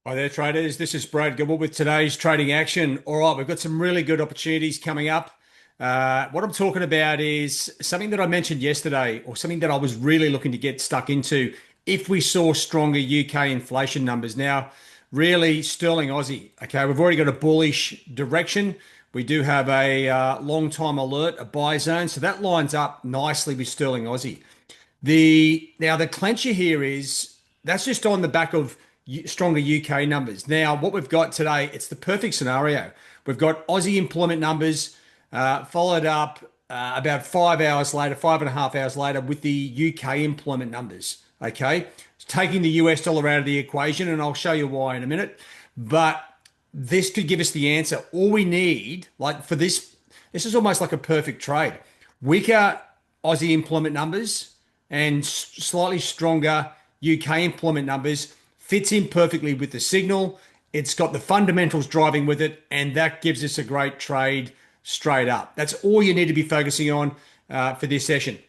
Hi there, traders. This is Brad Gibble with today's trading action. All right, we've got some really good opportunities coming up. What I'm talking about is something that I mentioned yesterday, or something that I was really looking to get stuck into if we saw stronger UK inflation numbers. Now, really, sterling Aussie. Okay, we've already got a bullish direction. We do have a long time alert, a buy zone, so that lines up nicely with sterling Aussie. The clencher here is that's just on the back of stronger UK numbers. Now, what we've got today, it's the perfect scenario. We've got Aussie employment numbers followed up about 5 hours later, 5.5 hours later, with the UK employment numbers. Okay, taking the US dollar out of the equation, and I'll show you why in a minute. But this could give us the answer. All we need, like for this is almost like a perfect trade. Weaker Aussie employment numbers and slightly stronger UK employment numbers fits in perfectly with the signal. It's got the fundamentals driving with it, and that gives us a great trade straight up. That's all you need to be focusing on for this session.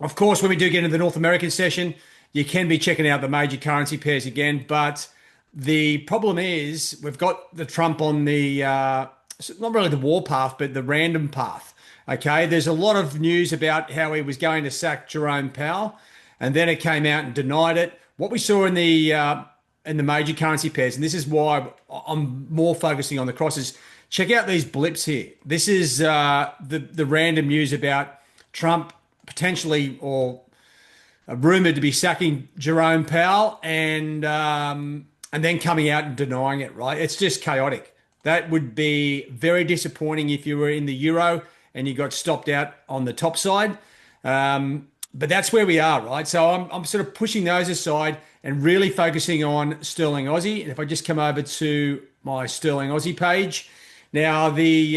Of course, when we do get into the North American session, you can be checking out the major currency pairs again, but the problem is we've got the Trump on the not really the war path, but the random path. Okay, there's a lot of news about how he was going to sack Jerome Powell, and then it came out and denied it. What we saw in the major currency pairs, and this is why I'm more focusing on the crosses. Check out these blips here. This is the random news about Trump potentially or rumored to be sacking Jerome Powell, and then coming out and denying it. Right? It's just chaotic. That would be very disappointing if you were in the euro and you got stopped out on the top side. But that's where we are, right? So I'm sort of pushing those aside and really focusing on sterling Aussie. And if I just come over to my sterling Aussie page, now the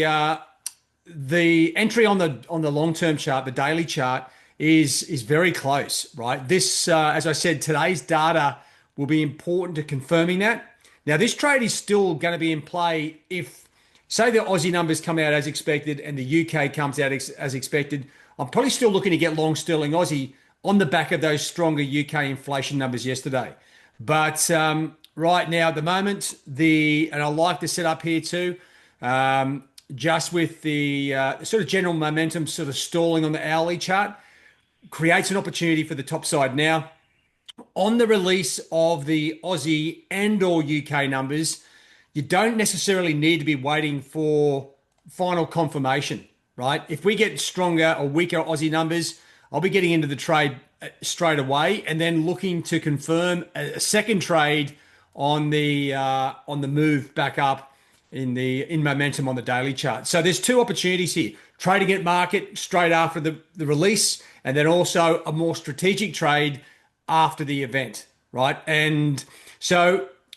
entry on the long term chart, the daily chart, is very close, right? This, as I said, today's data will be important to confirming that. Now, this trade is still going to be in play if, say, the Aussie numbers come out as expected and the UK comes out as expected. I'm probably still looking to get long sterling Aussie on the back of those stronger UK inflation numbers yesterday. But right now, at the moment, and I like the setup here too, just with the sort of general momentum sort of stalling on the hourly chart, creates an opportunity for the top side. Now, on the release of the Aussie and or UK numbers, you don't necessarily need to be waiting for final confirmation, right? If we get stronger or weaker Aussie numbers, I'll be getting into the trade straight away and then looking to confirm a second trade on the move back up in momentum on the daily chart. So there's two opportunities here: trading at market straight after the release, and then also a more strategic trade after the event, right? And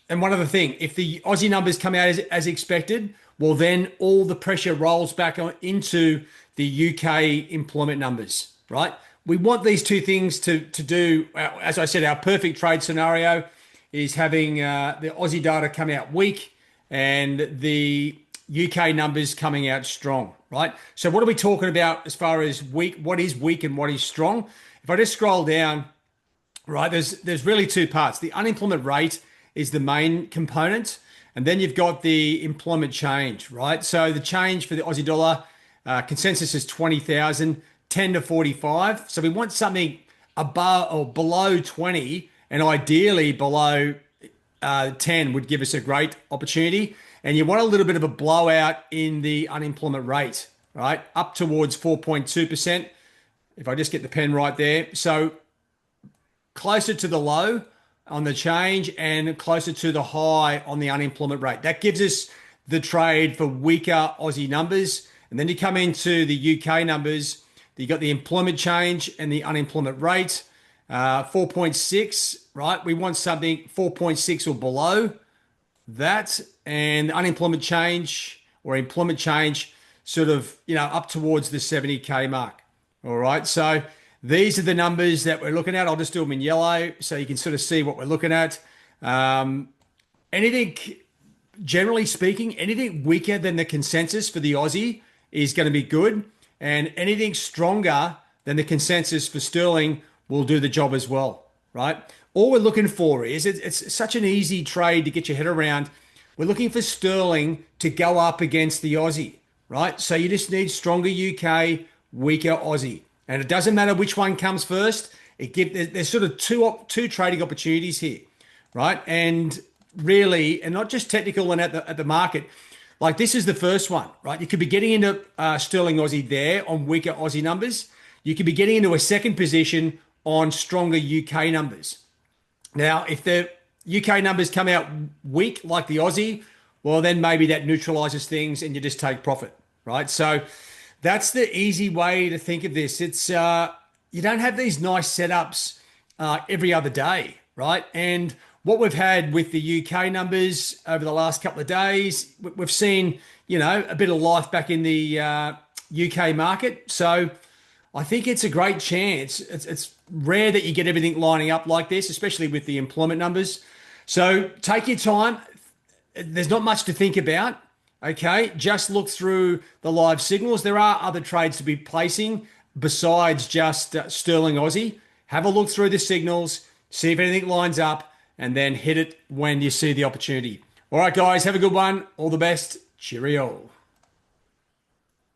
one other thing, if the Aussie numbers come out as expected, well, then all the pressure rolls back into the UK employment numbers, right? We want these two things to do. As I said, our perfect trade scenario is having the Aussie data come out weak and the UK numbers coming out strong, right? So what are we talking about as far as weak? What is weak and what is strong? If I just scroll down, right, there's really two parts. The unemployment rate is the main component, and then you've got the employment change, right? So the change for the Aussie dollar consensus is 20,000, 10 to 45. So we want something above or below 20, and ideally below 10 would give us a great opportunity. And you want a little bit of a blowout in the unemployment rate, right? Up towards 4.2%. If I just get the pen right there. So closer to the low on the change and closer to the high on the unemployment rate. That gives us the trade for weaker Aussie numbers. And then you come into the UK numbers, you got the employment change and the unemployment rate, 4.6, right? We want something 4.6 or below that, and unemployment change or employment change sort of, up towards the 70K mark. All right. So these are the numbers that we're looking at. I'll just do them in yellow so you can sort of see what we're looking at. Anything, generally speaking, anything weaker than the consensus for the Aussie is going to be good. And anything stronger than the consensus for sterling will do the job as well, right? all we're looking for is it's such an easy trade to get your head around. We're looking for sterling to go up against the Aussie, right? So you just need stronger UK, weaker Aussie. And it doesn't matter which one comes first. There's sort of two trading opportunities here, right? And really, and not just technical and at the market. Like this is the first one, right? You could be getting into sterling Aussie there on weaker Aussie numbers. You could be getting into a second position on stronger UK numbers. Now, if the UK numbers come out weak like the Aussie, well, then maybe that neutralizes things and you just take profit, right? So that's the easy way to think of this. It's you don't have these nice setups every other day, right? And what we've had with the UK numbers over the last couple of days, we've seen, a bit of life back in the UK market. So I think it's a great chance. It's rare that you get everything lining up like this, especially with the employment numbers. So take your time. There's not much to think about. Okay, just look through the live signals. There are other trades to be placing besides just sterling Aussie. Have a look through the signals, see if anything lines up, and then hit it when you see the opportunity. All right, guys, have a good one. All the best. Cheerio.